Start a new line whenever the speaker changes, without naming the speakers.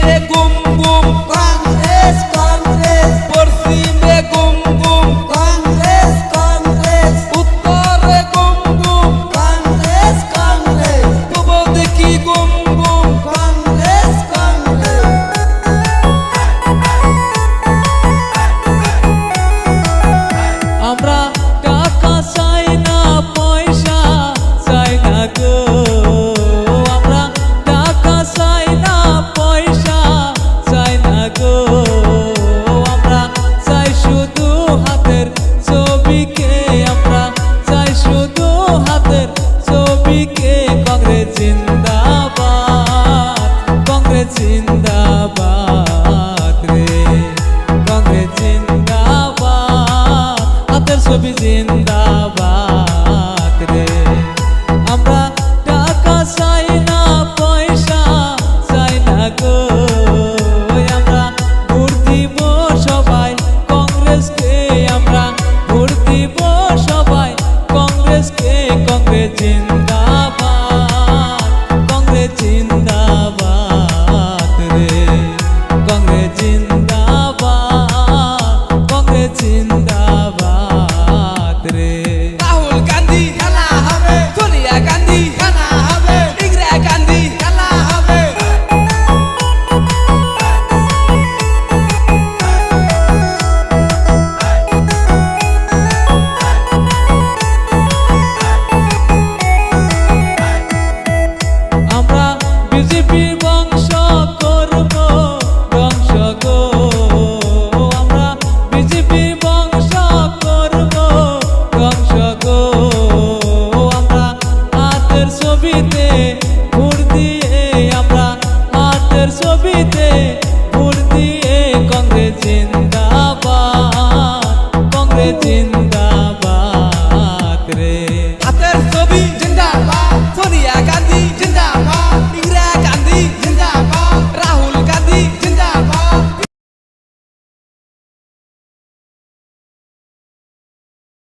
দক্ষিণে গুম গুম
কংগ্রেস কংগ্রেস,
পশ্চিমে গুম গুম
কংগ্রেস কংগ্রেস,
উত্তরে গুম গুম
কংগ্রেস কংগ্রেস,
পূর্ব দিকে গুম গুম
কংগ্রেস কংগ্রেস।
আমরা টাকা চাই না, পয়সা চাই না গো। আমরা টাকা চাই না, পয়সা চাই না গো। আমরা চাই শুধু হাতের ছবিকে, আমরা চাই শুধু হাতের ছবিকে। কংগ্রেস জিন্দাবাদ, কংগ্রেস জিন্দাবাদ রে, কংগ্রেস জিন্দাবাদ, হাতের ছবি জিন্দাবাদ রে। আমরা টাকা চাই না, পয়সা চাই না গো। আমরা ভোট দিব সবাই কংগ্রেসকে, আমরা ভোট দিব সবাই কংগ্রেসকে। কংগ্রেস জিন্দাবাদ, কংগ্রেস জিন্দাবাদ রে, কংগ্রেস জিন্দাবাদ, কংগ্রেস জিন্দাবাদ রে।
রাহুল গান্ধী
খেলা হবে,
সোনিয়া গান্ধী
খেলা হবে,
ইন্দিরা গান্ধী
খেলা হবে।
আমরা বিজেপির বংশ করব ধ্বংস গো। আমরা বিজেপির বংশ করব ধ্বংস গো। আমরা হাতের ছবিতে ভোট দিয়ে, আমরা হাতের ছবিতে